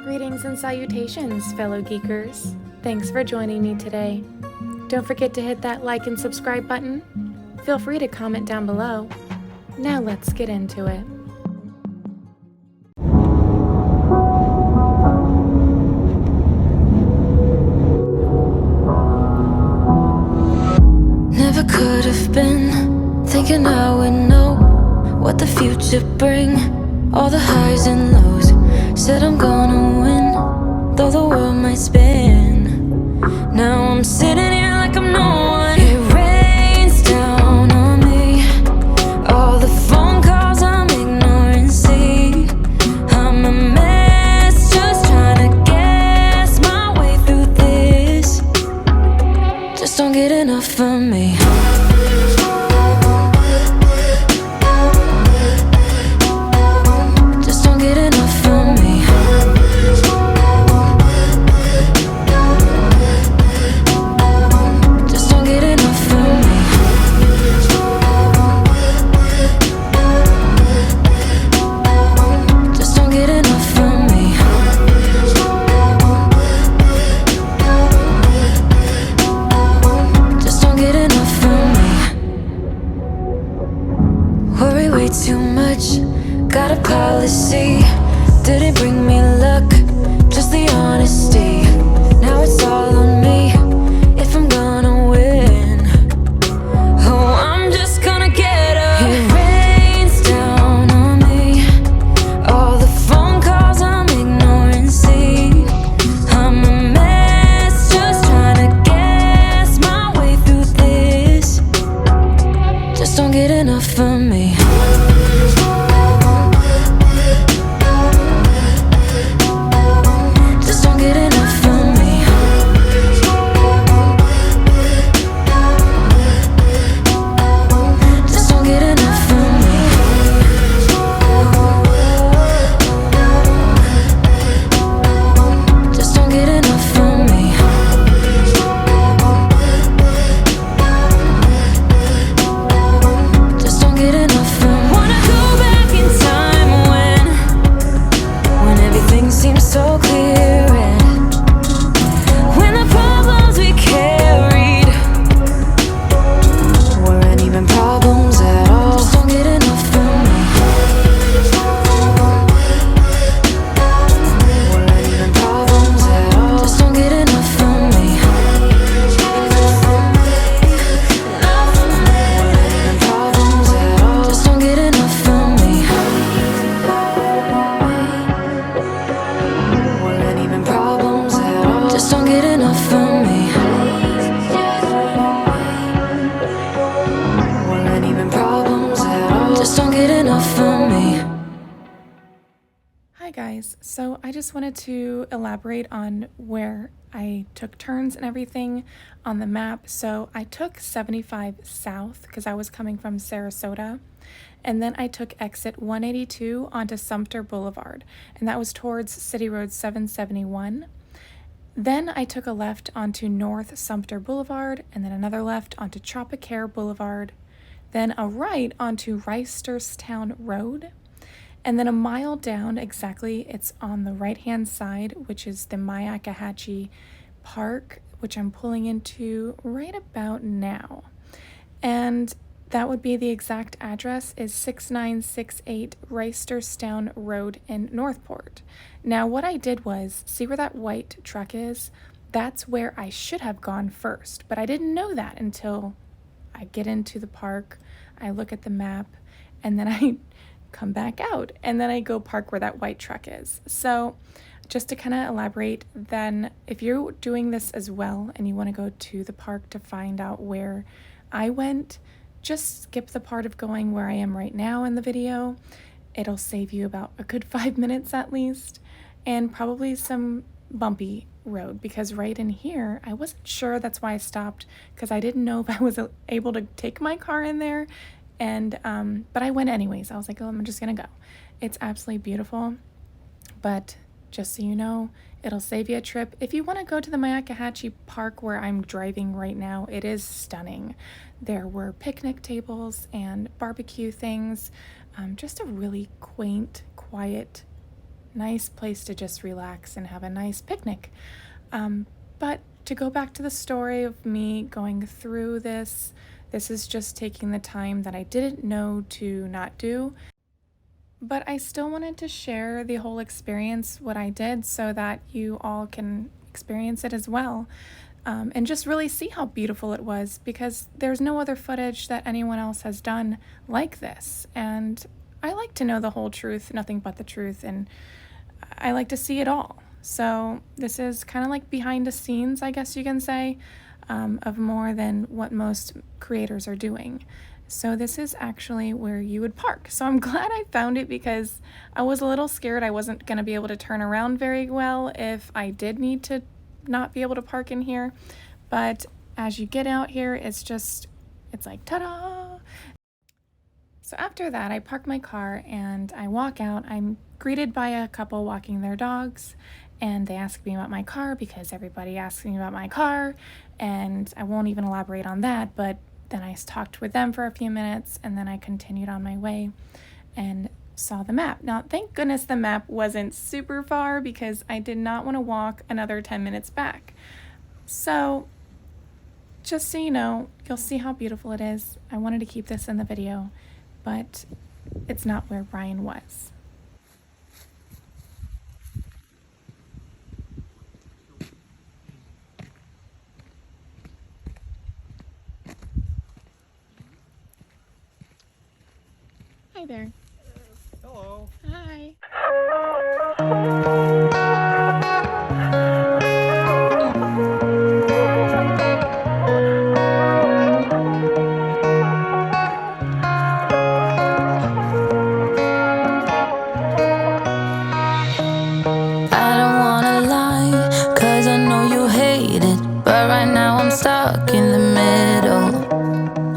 Greetings and salutations, fellow geekers. Thanks for joining me today. Don't forget to hit that like and subscribe button. Feel free to comment down below. Now let's get into it. Never could have been thinking I would know what the future bring. All the highs and lows, said I'm gonna win, though the world might spin. Now I'm sitting here like I'm no one. It rains down on me, all the phone calls I'm ignoring. See, I'm a mess, just trying to guess my way through this. Just don't get enough of me. Too much, got a policy, didn't bring me luck, just the honesty. Now it's all on me, if I'm gonna win. Oh, I'm just gonna get up. It rains down on me, all the phone calls I'm ignoring. See, I'm a mess, just trying to guess my way through this. Just don't get enough of me. Hi guys, so I just wanted to elaborate on where I took turns and everything on the map. So I took 75 south because I was coming from Sarasota, and then I took exit 182 onto Sumter Boulevard, and that was towards City Road 771. Then I took a left onto North Sumter Boulevard, and then another left onto Tropicare Boulevard, then a right onto Reisterstown Road. And then a mile down exactly, it's on the right-hand side, which is the Myakkahatchee Park, which I'm pulling into right about now. And that would be the exact address is 6968 Reisterstown Road in Northport. Now, what I did was, see where that white truck is? That's where I should have gone first, but I didn't know that until I get into the park, I look at the map, and then I come back out, and then I go park where that white truck is. So just to kind of elaborate, then if you're doing this as well and you want to go to the park to find out where I went, just skip the part of going where I am right now in the video. It'll save you about a good 5 minutes at least, and probably some bumpy road, because right in here I wasn't sure. That's why I stopped, because I didn't know if I was able to take my car in there And but I went anyways. I was like, oh, I'm just gonna go. It's absolutely beautiful. But just so you know, it'll save you a trip. If you want to go to the Myakkahatchee Park where I'm driving right now, it is stunning. There were picnic tables and barbecue things. Just a really quaint, quiet, nice place to just relax and have a nice picnic. But to go back to the story of me going through this is just taking the time that I didn't know to not do. But I still wanted to share the whole experience, what I did, so that you all can experience it as well. And just really see how beautiful it was, because there's no other footage that anyone else has done like this. And I like to know the whole truth, nothing but the truth, and I like to see it all. So this is kind of like behind the scenes, I guess you can say, of more than what most creators are doing. So this is actually where you would park. So I'm glad I found it, because I was a little scared I wasn't going to be able to turn around very well if I did need to not be able to park in here. But as you get out here, it's like, ta-da! So after that, I park my car and I walk out. I'm greeted by a couple walking their dogs, and they ask me about my car, because everybody asks me about my car, and I won't even elaborate on that, but then I talked with them for a few minutes, and then I continued on my way and saw the map. Now, thank goodness the map wasn't super far, because I did not want to walk another 10 minutes back. So, just so you know, you'll see how beautiful it is. I wanted to keep this in the video, but it's not where Brian was. Hi there. Hello. Hi. I don't wanna lie, 'cause I know you hate it, but right now I'm stuck in the middle.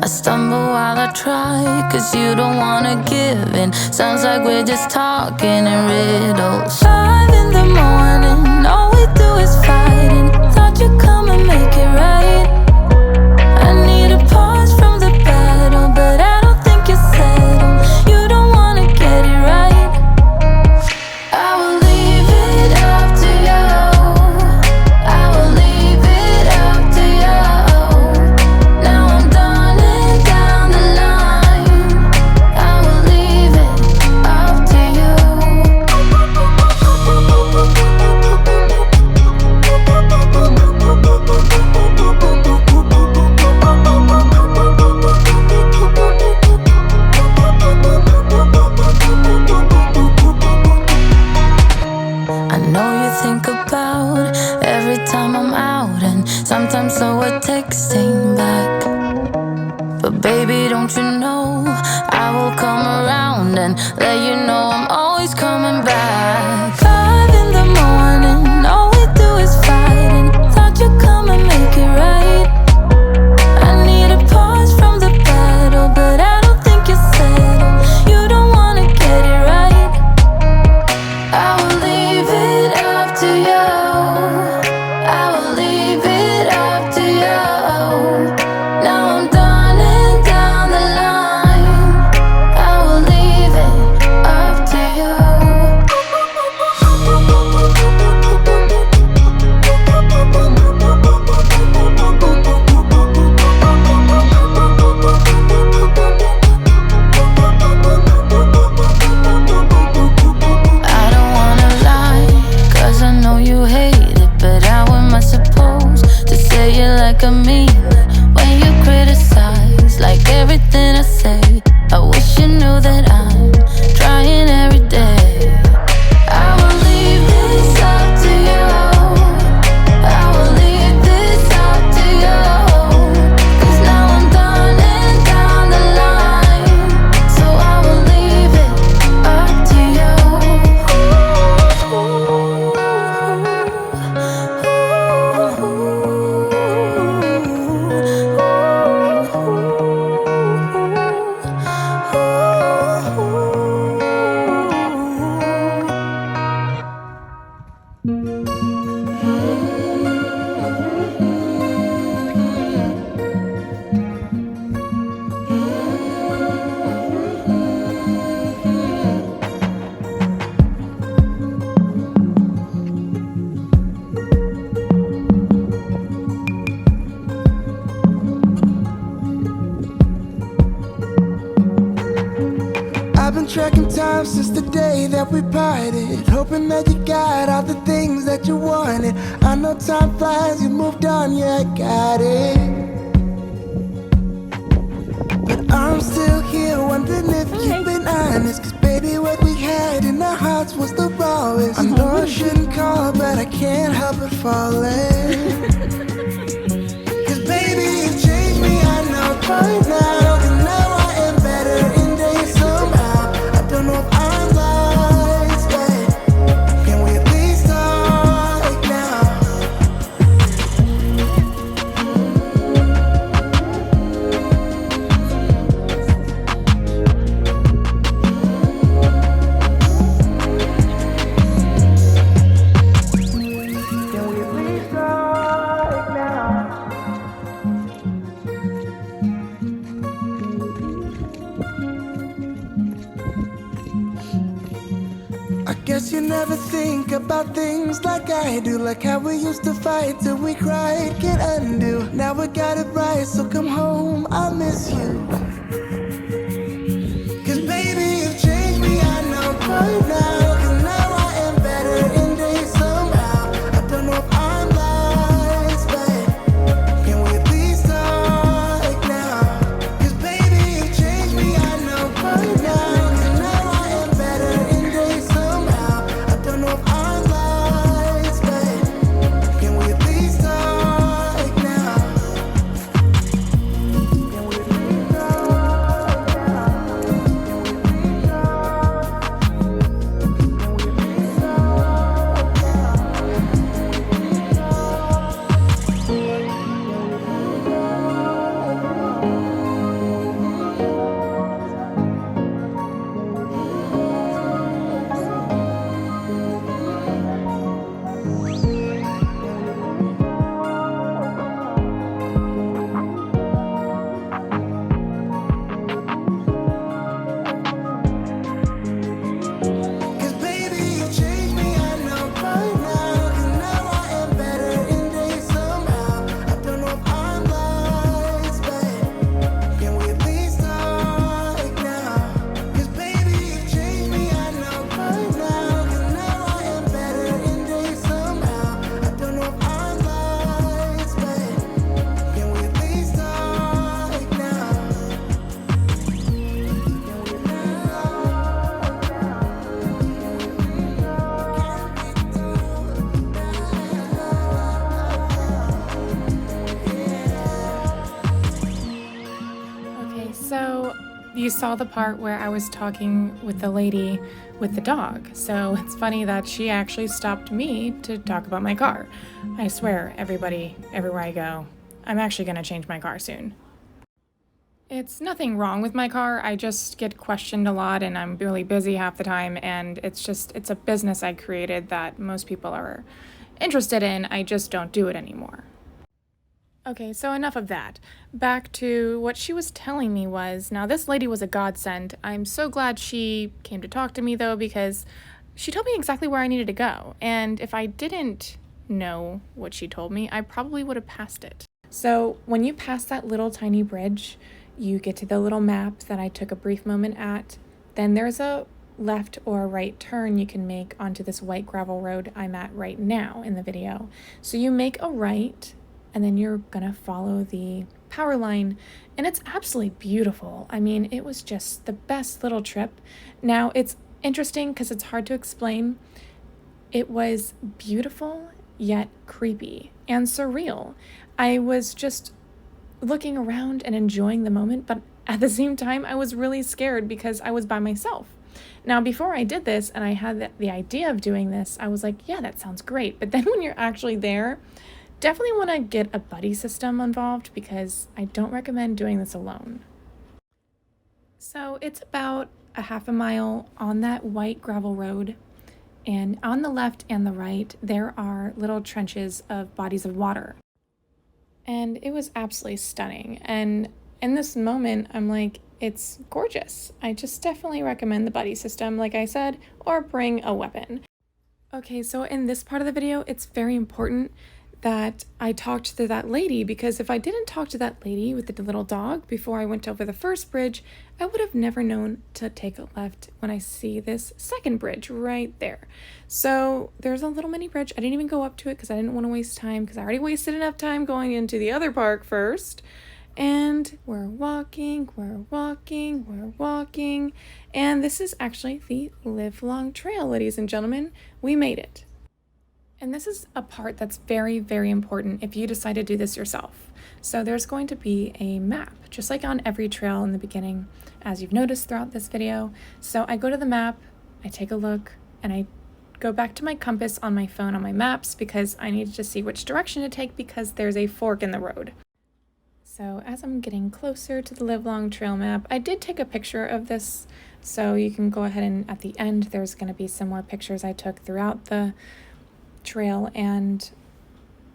I stumble while I try, 'cause you don't wanna give in. Sounds like we're just talking in riddles. 5 in the morning, all we do is fighting. Thought you'd come and make it right. I need a pause from the battle, but I don't think you're settled. You don't wanna get it right. I will leave it up to you. I will leave it up to you. Now I'm done and down the line. I will leave it up to you. I know you think about every time I'm out, and sometimes so we're texting back. But baby, don't you know I will come around and let you know I'm always coming back. 5 in the morning, all we do is fighting. Thought you'd come and make it right. I need a pause from the battle, but I don't think you're settled. You don't wanna get it right. I will leave it up to you. I will leave it up to you. Now I'm done and down the line. I will leave it up to you. track in time since the day that we parted, hoping that you got all the things that you wanted. I know time flies, you moved on, yeah, I got it. But I'm still here wondering if you've been honest, 'cause baby, what we had in our hearts was the rawest. I know I shouldn't call, but I can't help but falling. 'Cause baby, you changed me, I know right now. And now I am better in days somehow. I don't know if I'm lost, but can we at least talk now? I guess you never think about things like I do, like how we used to fight till we cried, can't undo. Now we got it right, so come home, I miss you. 'Cause baby, you've changed me, I know right now. And now I am better in days somehow. I don't know if I'm lost, but can we at least talk now? 'Cause baby, you've changed me, I know right now. And now I am better in days somehow. I don't know if I'm lost, but can we at least talk now? Can we at least talk now? Cause baby, you changed me, I know right now. And now I am better in days somehow. I don't know if I'm lost, but can we at least talk now? Cause baby, you changed me, I know right now. And now I am better in days somehow. I don't know if I'm lost, but can we at least talk now? Okay, so you saw the part where I was talking with the lady with the dog. So it's funny that she actually stopped me to talk about my car. I swear, everybody, everywhere I go, I'm actually gonna change my car soon. It's nothing wrong with my car. I just get questioned a lot and I'm really busy half the time, and it's a business I created that most people are interested in. I just don't do it anymore. Okay, so enough of that. Back to what she was telling me was, now this lady was a godsend. I'm so glad she came to talk to me though, because she told me exactly where I needed to go. And if I didn't know what she told me, I probably would have passed it. So when you pass that little tiny bridge, you get to the little map that I took a brief moment at. Then there's a left or a right turn you can make onto this white gravel road I'm at right now in the video. So you make a right, and then you're gonna follow the power line, and it's absolutely beautiful. I mean, it was just the best little trip. Now, it's interesting because it's hard to explain. It was beautiful, yet creepy and surreal. I was just looking around and enjoying the moment, but at the same time, I was really scared because I was by myself. Now, before I did this and I had the idea of doing this, I was like, yeah, that sounds great. But then when you're actually there, definitely want to get a buddy system involved, because I don't recommend doing this alone. So it's about a half a mile on that white gravel road, and on the left and the right, there are little trenches of bodies of water. And it was absolutely stunning. And in this moment, I'm like, it's gorgeous. I just definitely recommend the buddy system, like I said, or bring a weapon. Okay, so in this part of the video, it's very important that I talked to that lady, because if I didn't talk to that lady with the little dog before I went over the first bridge, I would have never known to take a left when I see this second bridge right there. So there's a little mini bridge. I didn't even go up to it because I didn't want to waste time, because I already wasted enough time going into the other park first. And we're walking, and this is actually the livelong trail, ladies and gentlemen. We made it. And this is a part that's very, very important if you decide to do this yourself. So there's going to be a map, just like on every trail in the beginning, as you've noticed throughout this video. So I go to the map, I take a look, and I go back to my compass on my phone on my maps because I needed to see which direction to take because there's a fork in the road. So as I'm getting closer to the livelong trail map, I did take a picture of this. So you can go ahead and at the end, there's going to be some more pictures I took throughout the trail, and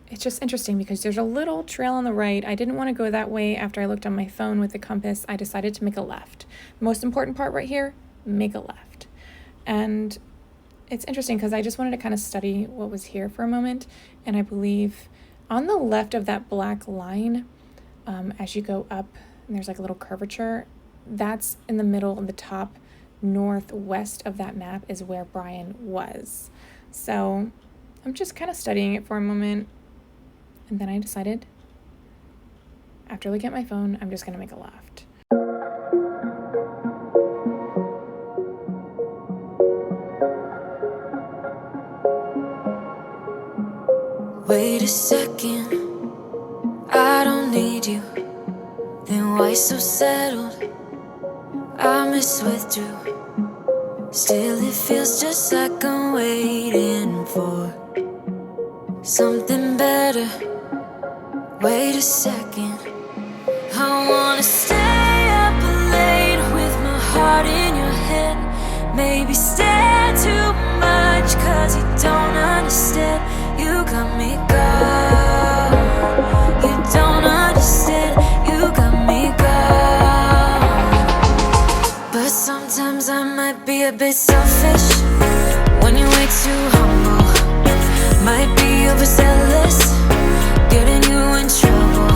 it's just interesting because there's a little trail on the right. I didn't want to go that way. After I looked on my phone with the compass, I decided to make a left. The most important part right here, make a left. And it's interesting because I just wanted to kind of study what was here for a moment, and I believe on the left of that black line, as you go up, and there's like a little curvature, that's in the middle of the top northwest of that map is where Brian was. So I'm just kind of studying it for a moment, and then I decided, after looking at my phone, I'm just going to make a left. Wait a second, I don't need you. Then why so settled? I miswithdrew. Still it feels just like I'm waiting for something better. Wait a second, I wanna stay up late with my heart in your head. Maybe stare too much cause you don't understand. You got me gone. You don't understand. You got me gone. But sometimes I might be a bit selfish when you're way too humble. Might be overzealous, getting you in trouble.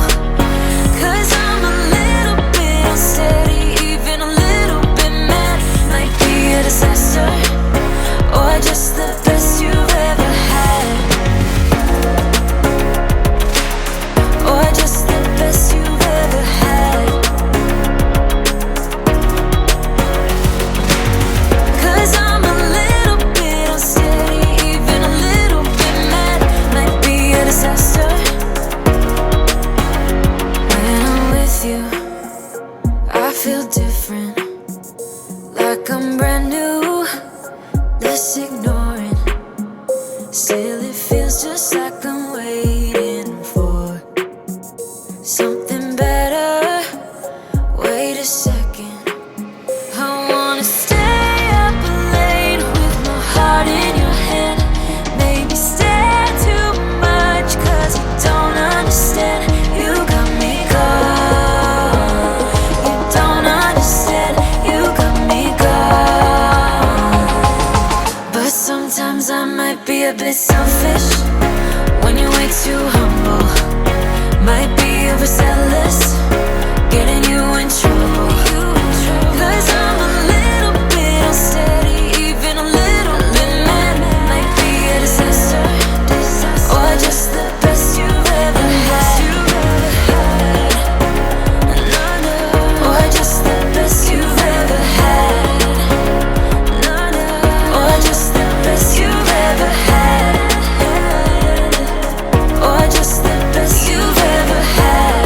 Cause I'm a little bit unsteady, even a little bit mad. Might be a disaster, or just the best you've ever had. Or just the best you've ever had. Cause I'm a little bit unsteady, even a little bit mad. Might be a disaster. When I'm with you, I feel different, like I'm brand new, less ignoring. Still it feels just like I'm waiting for something better. Wait a second, I wanna stay up late with my heart in your hand. Maybe stare too much cause you don't understand. You got me gone. You don't understand. You got me gone. But sometimes I might be a bit selfish when you're way too humble. Might be overzealous, getting you in trouble. Cause I'm a little bit unsteady, even a little bit mad. Might be a disaster, or just the best you've ever had. Or just the best you've ever had. Or just the best you've ever had. Or just the best you've ever had.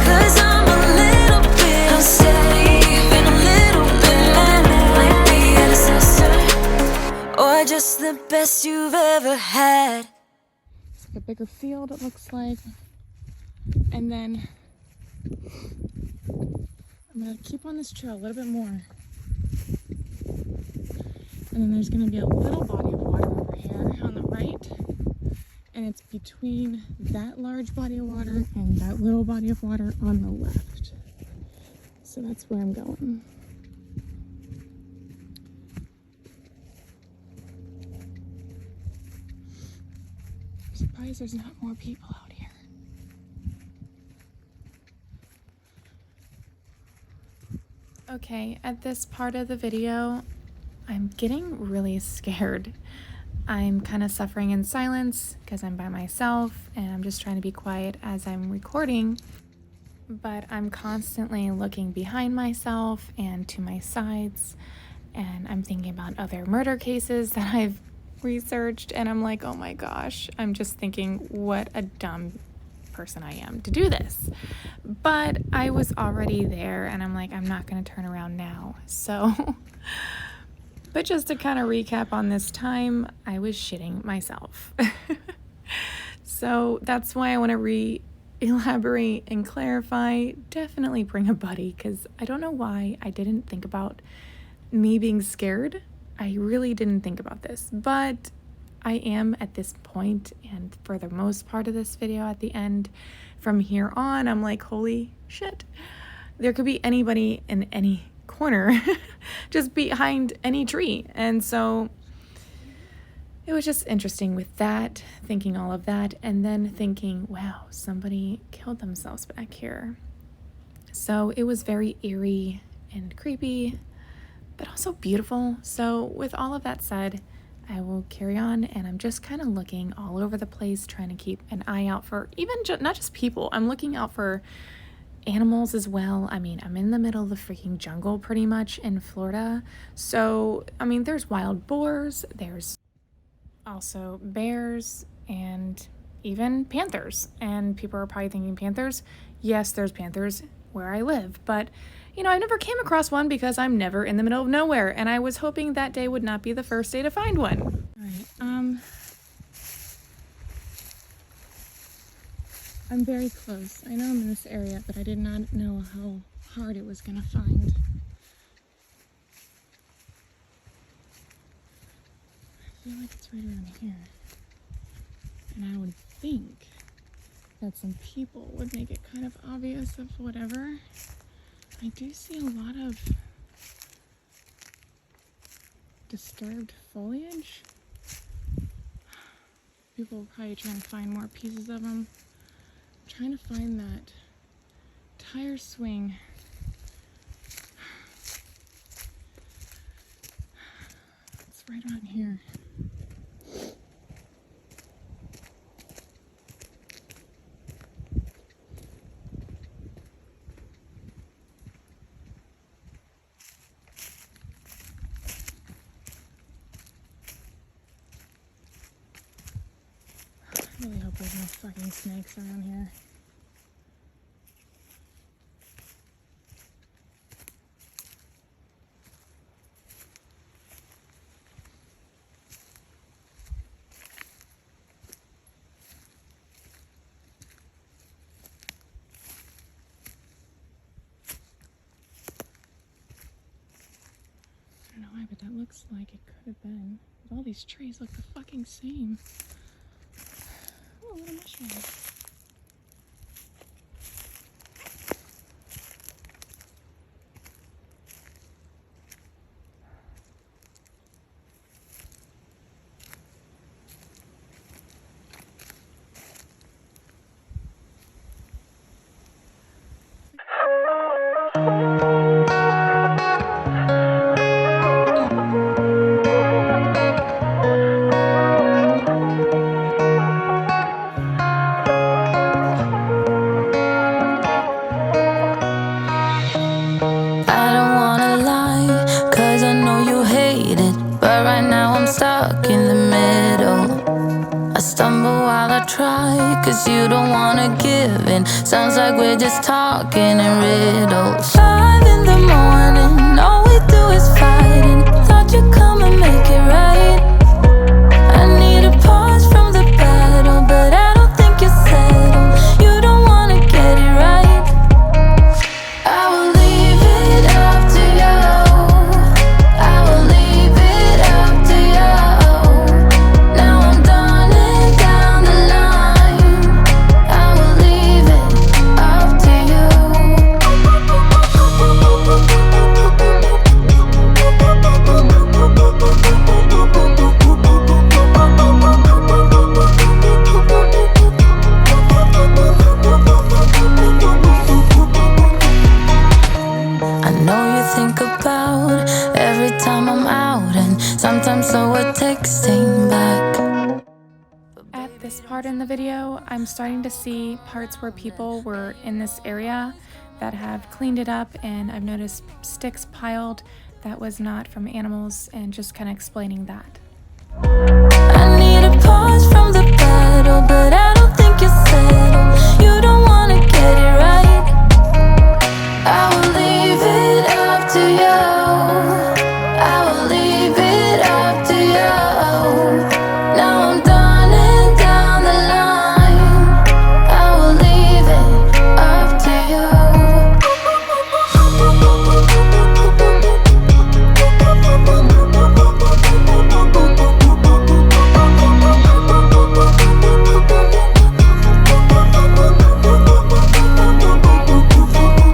Cause I'm a little bit unsteady, even a little bit mad. Might be a disaster, or just the best you've ever had. It's like a bigger field, it looks like. And then I'm gonna keep on this trail a little bit more. And then there's gonna be a little body of water over here on the right. And it's between that large body of water and that little body of water on the left. So that's where I'm going. surprised there's not more people out here. Okay, at this part of the video, I'm getting really scared. I'm kind of suffering in silence because I'm by myself and I'm just trying to be quiet as I'm recording. But I'm constantly looking behind myself and to my sides, and I'm thinking about other murder cases that I've researched, and I'm like, oh my gosh, I'm just thinking what a dumb person I am to do this. But I was already there, and I'm like, I'm not going to turn around now. So, but just to kind of recap on this time, I was shitting myself. So that's why I want to elaborate and clarify. Definitely bring a buddy, because I don't know why I didn't think about me being scared. I really didn't think about this, but I am at this point, and for the most part of this video at the end, from here on, I'm like, holy shit, there could be anybody in any corner just behind any tree. And so it was just interesting with that, thinking all of that, and then thinking, wow, somebody killed themselves back here. So it was very eerie and creepy, but also beautiful. So with all of that said, I will carry on, and I'm just kind of looking all over the place, trying to keep an eye out for even not just people. I'm looking out for animals as well. I mean, I'm in the middle of the freaking jungle pretty much in Florida. So, I mean, there's wild boars, there's also bears, and even panthers. And people are probably thinking panthers. Yes, there's panthers where I live, but you know, I never came across one because I'm never in the middle of nowhere, and I was hoping that day would not be the first day to find one. All right, I'm very close. I know I'm in this area, but I did not know how hard it was gonna find. I feel like it's right around here. And I would think that some people would make it kind of obvious of whatever. I do see a lot of disturbed foliage. People are probably trying to find more pieces of them. I'm trying to find that tire swing. It's right around here. I really hope there's no fucking snakes around here. I don't know why, but that looks like it could have been. But all these trees look the fucking same. Oh, little mushrooms. Cause you don't wanna give in. Sounds like we're just talking in riddles. 5 in the morning, all we do is fighting. Thought you'd come and make it right. I need a pause from the battle, but I don't think you're settled. You don't wanna get it right. I will leave it up to you. I will leave it up to you. Now I'm done and down the line. I will leave it up to you. texting back. At this part in the video, I'm starting to see parts where people were in this area that have cleaned it up, and I've noticed sticks piled that was not from animals, and just kind of explaining that. I need a pause from the battle, but I don't think you're settled. You don't wanna get it right. I will leave it up to you. I will leave it up to you. Now I'm done and down the line. I will leave it up to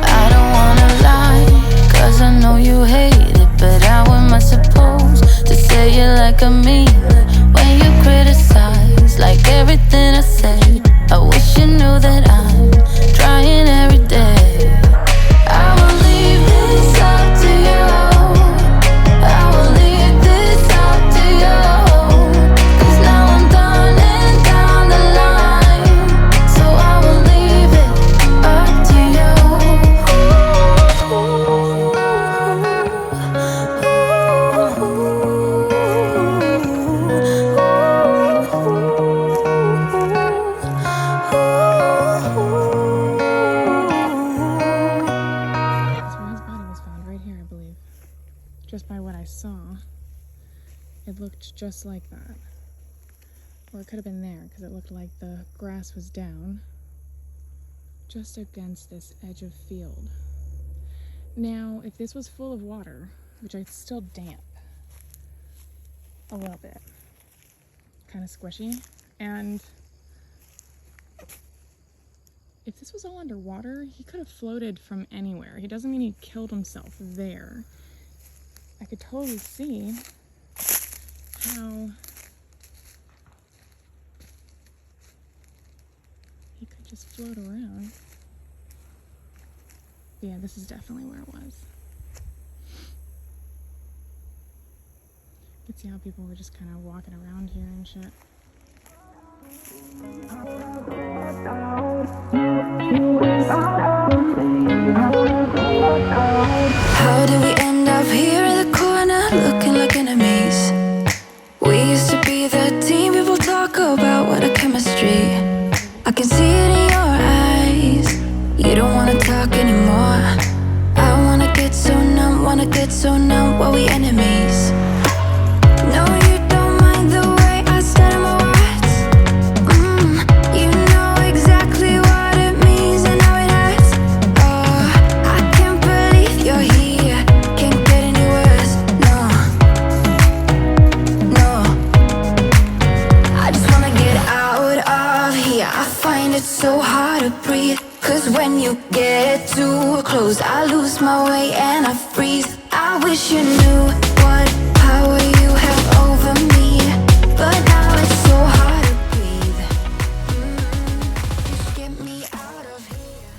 I don't wanna lie, 'cause I know you hate it, but how am I supposed to say it like I mean it when you criticize like everything I say? I wish you knew that I'm trying every day. I will leave this up to you. I will leave this up to you. 'Cause now I'm done and down the line. So I will leave it up to you. That's where his body was found, right here, I believe. Just by what I saw, it looked just like that. Or it could have been there, because it looked like the grass was down, just against this edge of field. Now, if this was full of water, which it's still damp, a little bit, kind of squishy, and if this was all underwater, he could have floated from anywhere. He doesn't mean he killed himself there. I could totally see how he could just float around. But yeah, this is definitely where it was. You could see how people were just kind of walking around here and shit. How did we end up here in the corner looking like enemies? We used to be the team people talk about, what a chemistry. I can see it in your eyes. You don't wanna talk anymore. I wanna get so numb while we enemies. No, you don't mind the way I stutter my words. You know exactly what it means and how it hurts. Oh, I can't believe you're here. Can't get any worse. No, no. I just wanna get out of here. I find it so hard to breathe. 'Cause when you get too close, I lose my way and I freeze. I wish you knew what power you have over me, but now it's so hard to breathe. Just get me out of here.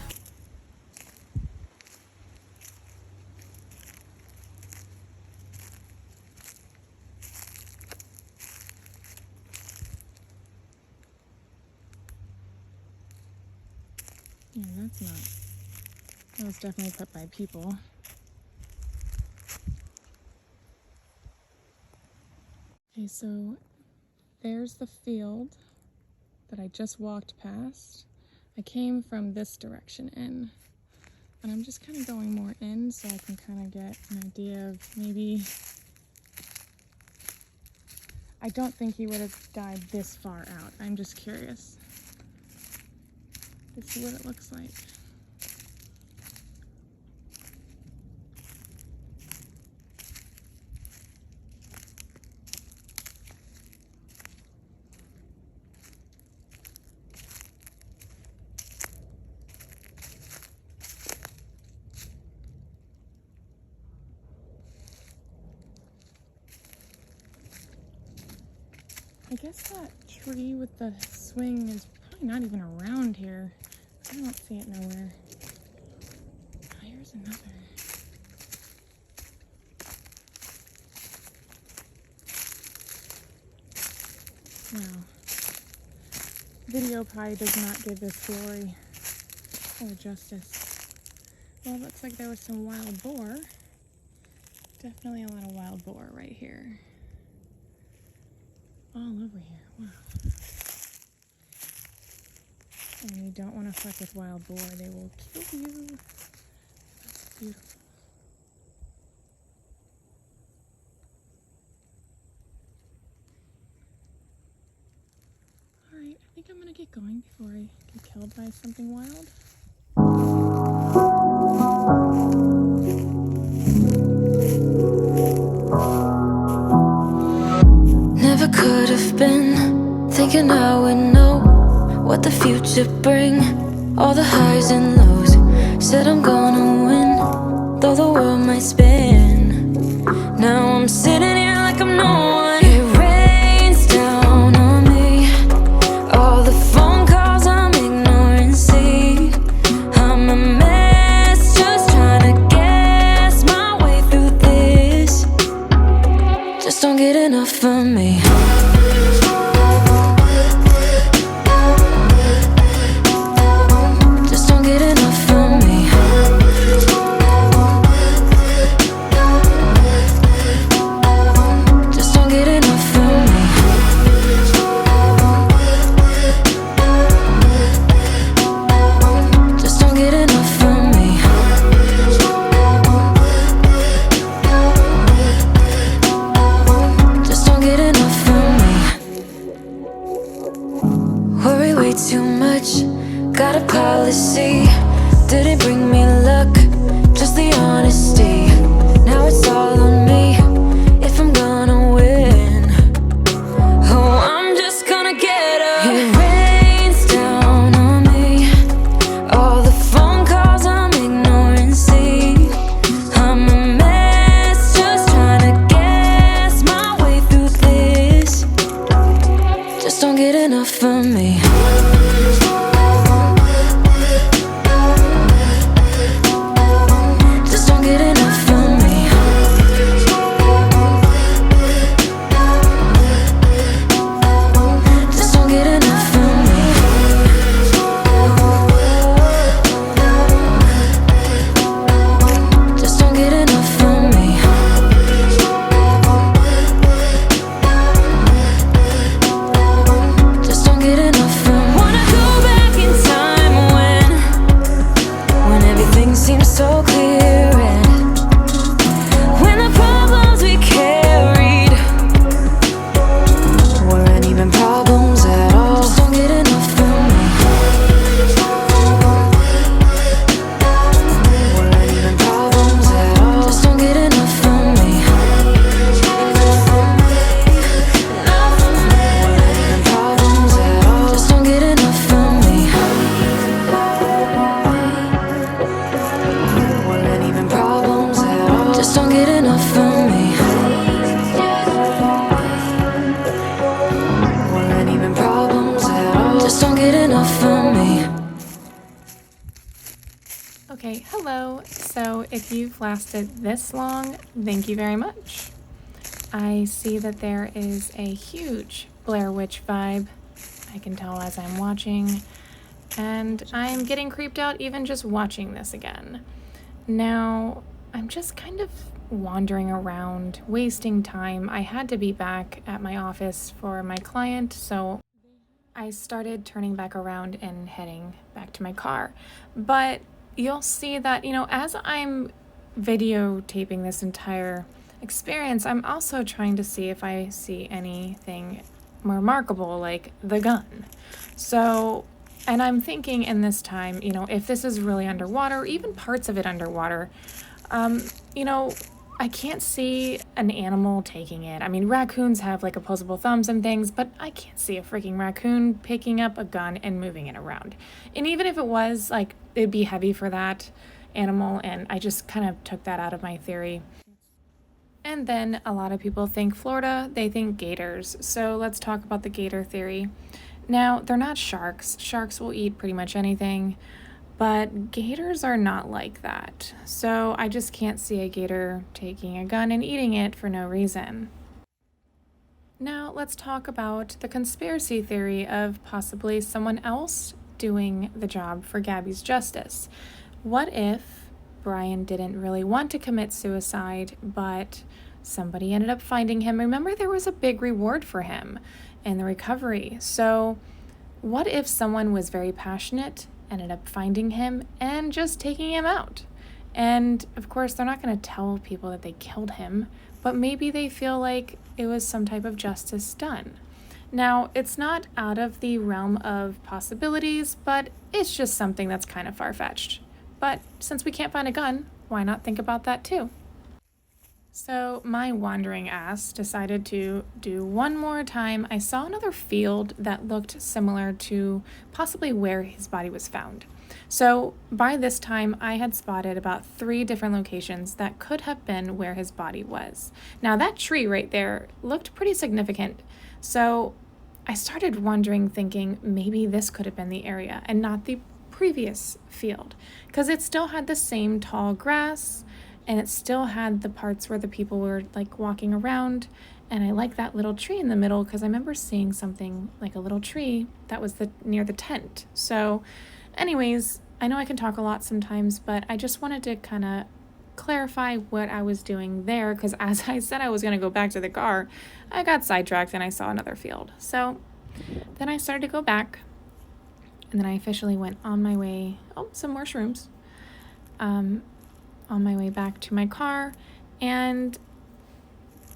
Yeah, that's not. That was definitely put by people. Okay, so there's the field that I just walked past. I came from this direction in, and I'm just kind of going more in so I can kind of get an idea of maybe. I don't think he would have died this far out. I'm just curious to see what it looks like. I guess that tree with the swing is probably not even around here. I don't see it nowhere. Oh, here's another. video probably does not give this story or justice. Well, it looks like there was some wild boar. Definitely a lot of wild boar right here. All over here. Wow. And you don't want to fuck with wild boar. They will kill you. That's beautiful. Alright, I think I'm gonna get going before I get killed by something wild. Never could have been thinking I would know what the future bring. All the highs and lows. Said I'm gonna win, though the world might spin. Now I'm sitting here like I'm no one. It rains down on me. All the phone calls I'm ignoring. See, I'm a mess, just trying to guess my way through this. Just don't get enough of me. Just don't get enough of me. Just don't get enough of me. Just don't get enough of me. Just don't get enough of me. Worry way too much. Got a policy. Didn't bring me luck, just the honesty. Now it's all on me if I'm gonna win. Oh, I'm just gonna get up. It rains down on me. All the phone calls I'm ignoring. See, I'm a mess, just trying to guess my way through this. Just don't get enough of me. Just don't get enough of me. Just don't get enough of me. Just don't get enough of me. Just don't get enough of me. Wanna go back in time when everything seems so clear, and when the problems we carried weren't even problems at all. Just don't get enough of me. Weren't even problems at all. Just don't get enough of me. Weren't even problems at all. Just don't get enough of me. Weren't even problems at all. Just don't get enough of me. Weren't even problems at all. Just don't get enough of me. Okay, hello. So if you've lasted this long, thank you very much. I see that there is a huge Blair Witch vibe. I can tell as I'm watching, and I'm getting creeped out even just watching this again. Now, I'm just kind of wandering around, wasting time. I had to be back at my office for my client, so I started turning back around and heading back to my car. But you'll see that, as I'm videotaping this entire experience, I'm also trying to see if I see anything remarkable, like the gun. So, and I'm thinking in this time, if this is really underwater, or even parts of it underwater, I can't see an animal taking it. I mean, raccoons have like opposable thumbs and things, but I can't see a freaking raccoon picking up a gun and moving it around. And even if it was, like, it'd be heavy for that animal, and I just kind of took that out of my theory. And then a lot of people think Florida, they think gators. So let's talk about the gator theory. Now, they're not sharks. Sharks will eat pretty much anything, but gators are not like that. So I just can't see a gator taking a gun and eating it for no reason. Now, let's talk about the conspiracy theory of possibly someone else doing the job for Gabby's justice. What if Brian didn't really want to commit suicide, but somebody ended up finding him? Remember, there was a big reward for him in the recovery. So, what if someone was very passionate, ended up finding him, and just taking him out? And of course, they're not going to tell people that they killed him, but maybe they feel like it was some type of justice done. Now, it's not out of the realm of possibilities, but it's just something that's kind of far-fetched. But since we can't find a gun, why not think about that too? So my wandering ass decided to do one more time. I saw another field that looked similar to possibly where his body was found. So by this time, I had spotted about 3 different locations that could have been where his body was. Now that tree right there looked pretty significant. So I started wondering, thinking maybe this could have been the area and not the previous field, because it still had the same tall grass, and it still had the parts where the people were like walking around. And I like that little tree in the middle because I remember seeing something like a little tree that was near the tent. So anyways, I know I can talk a lot sometimes, but I just wanted to kind of clarify what I was doing there, because as I said I was going to go back to the car, I got sidetracked and I saw another field. So then I started to go back, and then I officially went on my way. Oh, some more shrooms. On my way back to my car, and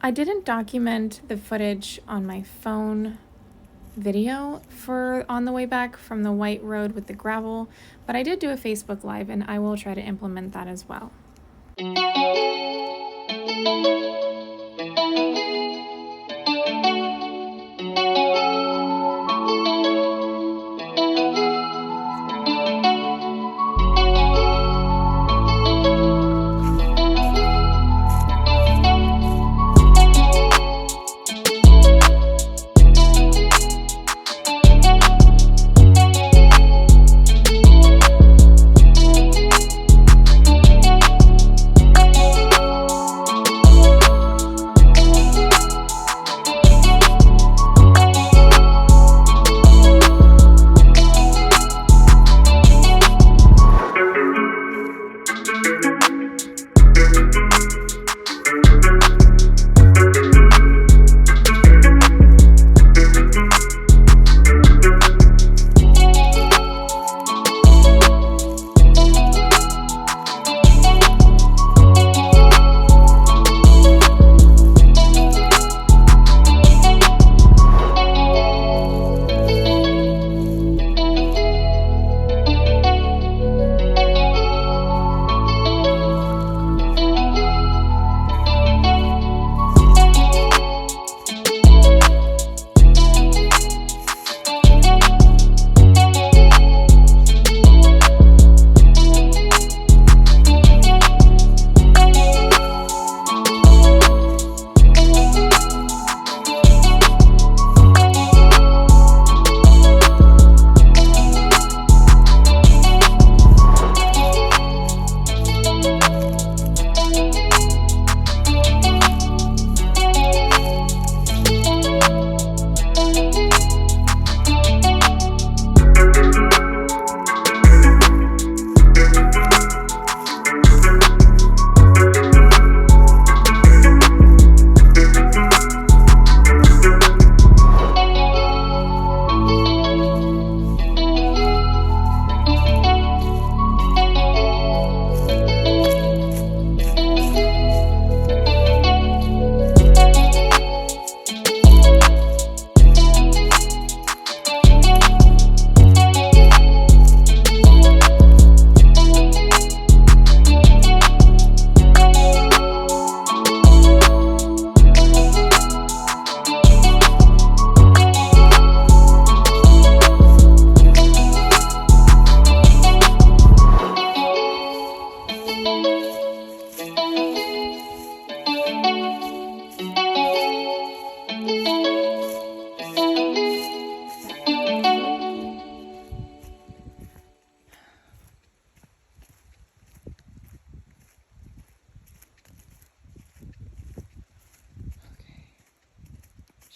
I didn't document the footage on my phone video for on the way back from the white road with the gravel, but I did do a Facebook Live, and I will try to implement that as well.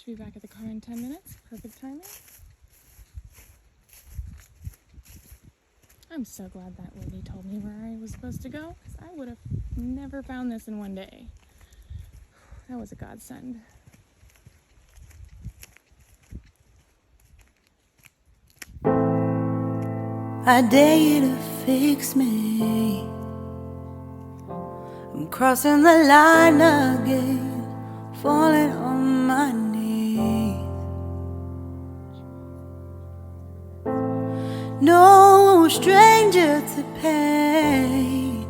Should be back at the car in 10 minutes. Perfect timing. I'm so glad that lady told me where I was supposed to go, because I would have never found this in one day. That was a godsend. I dare you to fix me. I'm crossing the line again, falling on my knees. No stranger to pain,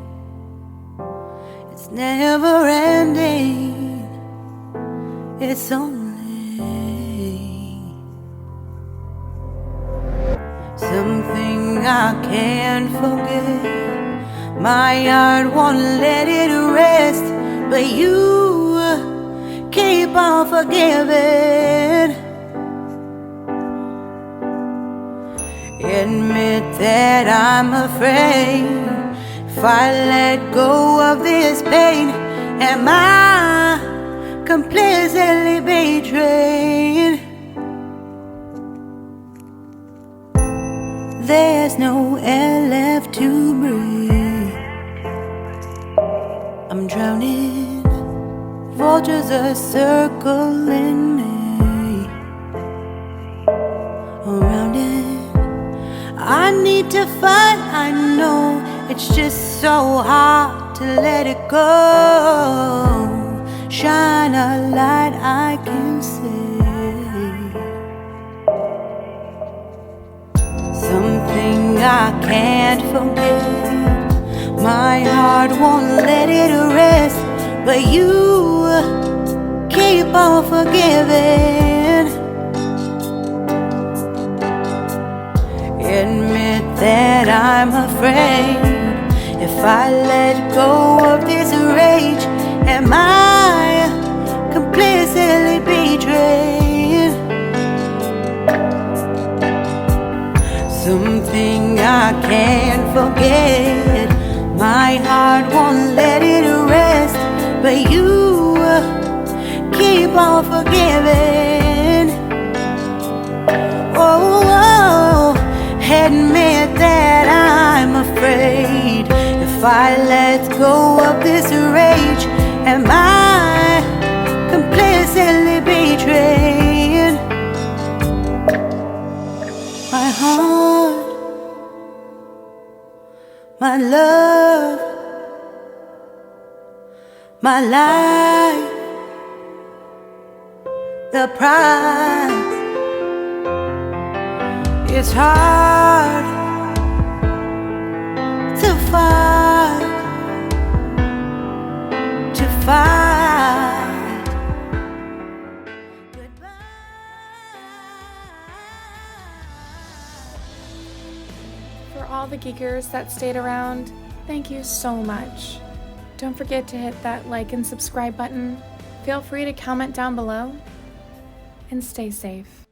it's never ending, it's only something I can't forget. My heart won't let it rest, but you keep on forgiving. Admit that I'm afraid. If I let go of this pain, am I completely betrayed? There's no air left to breathe. I'm drowning, vultures are circling me. Around it, I need to fight. I know it's just so hard to let it go. Shine a light I can see. Something I can't forget. My heart won't let it rest, but you keep on forgiving. Admit that I'm afraid. If I let go of this rage, am I completely betrayed? Something I can't forget. My heart won't let it rest, but you keep on forgiving. Oh, admit that I'm afraid. If I let go of this rage, am I completely betrayed? My heart, my love, my life, the price. It's hard to fight, to fight. Goodbye. For all the geekers that stayed around, thank you so much. Don't forget to hit that like and subscribe button. Feel free to comment down below, and stay safe.